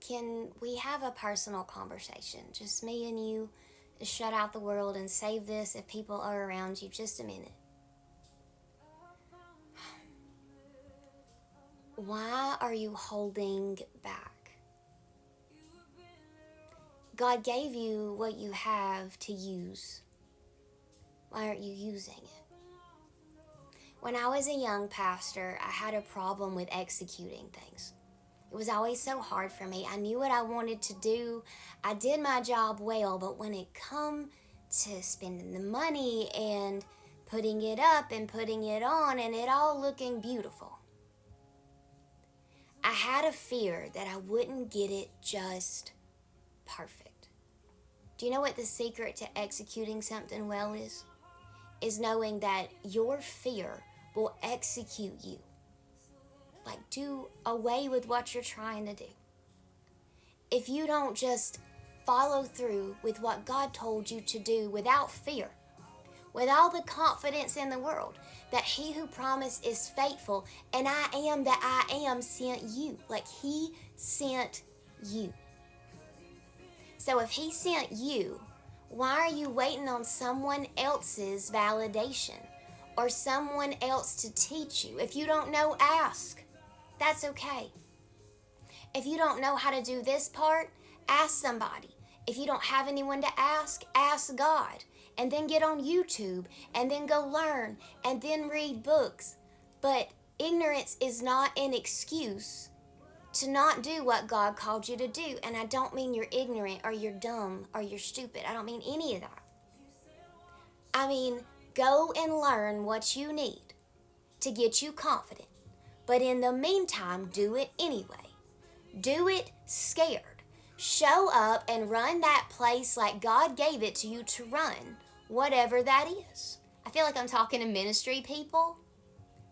can we have a personal conversation? Just me and you, shut out the world and save this if people are around you. Just a minute. Why are you holding back? God gave you what you have to use. Why aren't you using it? When I was a young pastor, I had a problem with executing things. It was always so hard for me. I knew what I wanted to do. I did my job well, but when it come to spending the money and putting it up and putting it on and it all looking beautiful, I had a fear that I wouldn't get it just perfect. Do you know what the secret to executing something well is? Is knowing that your fear will execute you. Like, do away with what you're trying to do. If you don't just follow through with what God told you to do without fear, with all the confidence in the world, that he who promised is faithful, and I am that I am sent you. Like, he sent you. So if he sent you, why are you waiting on someone else's validation or someone else to teach you? If you don't know, ask. That's okay. If you don't know how to do this part, ask somebody. If you don't have anyone to ask God. And then get on YouTube and then go learn and then read books. But ignorance is not an excuse to not do what God called you to do. And I don't mean you're ignorant or you're dumb or you're stupid. I don't mean any of that. I mean, go and learn what you need to get you confident. But in the meantime, do it anyway. Do it scared. Show up and run that place like God gave it to you to run, whatever that is. I feel like I'm talking to ministry people,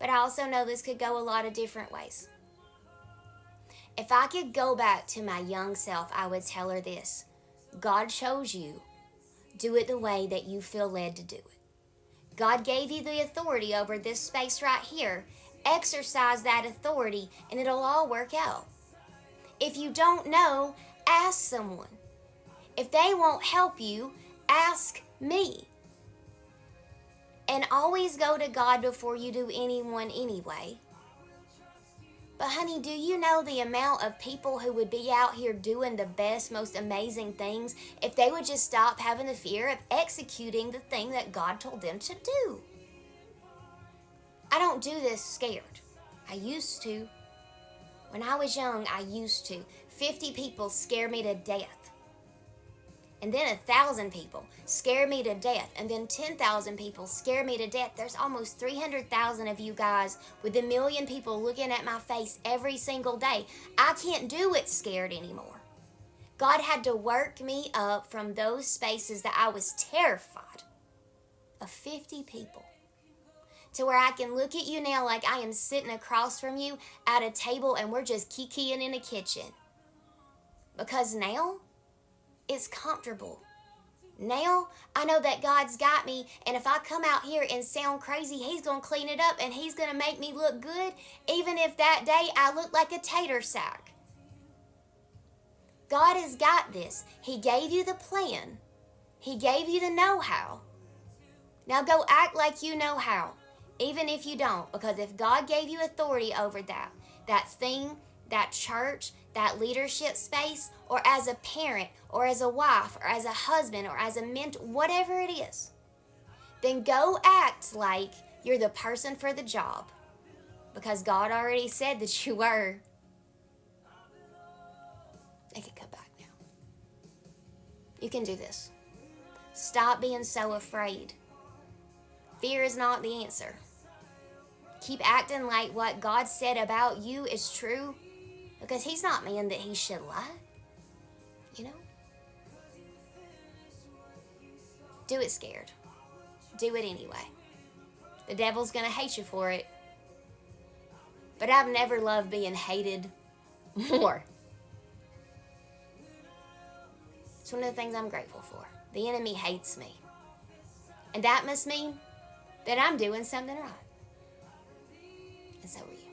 but I also know this could go a lot of different ways. If I could go back to my young self, I would tell her this: God chose you. Do it the way that you feel led to do it. God gave you the authority over this space right here. Exercise that authority and it'll all work out. If you don't know, ask someone. If they won't help you, ask me. And always go to God before you do anyone anyway. But honey, do you know the amount of people who would be out here doing the best, most amazing things if they would just stop having the fear of executing the thing that God told them to do? I don't do this scared. I used to. When I was young, I used to. 50 people scared me to death. And then 1,000 people scared me to death. And then 10,000 people scared me to death. There's almost 300,000 of you guys with 1 million people looking at my face every single day. I can't do it scared anymore. God had to work me up from those spaces that I was terrified of 50 people. To where I can look at you now like I am sitting across from you at a table and we're just kikiing in a kitchen. Because now, it's comfortable. Now, I know that God's got me, and if I come out here and sound crazy, he's going to clean it up and he's going to make me look good, even if that day I look like a tater sack. God has got this. He gave you the plan. He gave you the know-how. Now go act like you know how. Even if you don't, because if God gave you authority over that thing, that church, that leadership space, or as a parent, or as a wife, or as a husband, or as a mentor, whatever it is, then go act like you're the person for the job, because God already said that you were. I can come back now. You can do this. Stop being so afraid. Fear is not the answer. Keep acting like what God said about you is true, because he's not man that he should lie. You know? Do it scared. Do it anyway. The devil's going to hate you for it. But I've never loved being hated more. It's one of the things I'm grateful for. The enemy hates me. And that must mean that I'm doing something right. And so are you.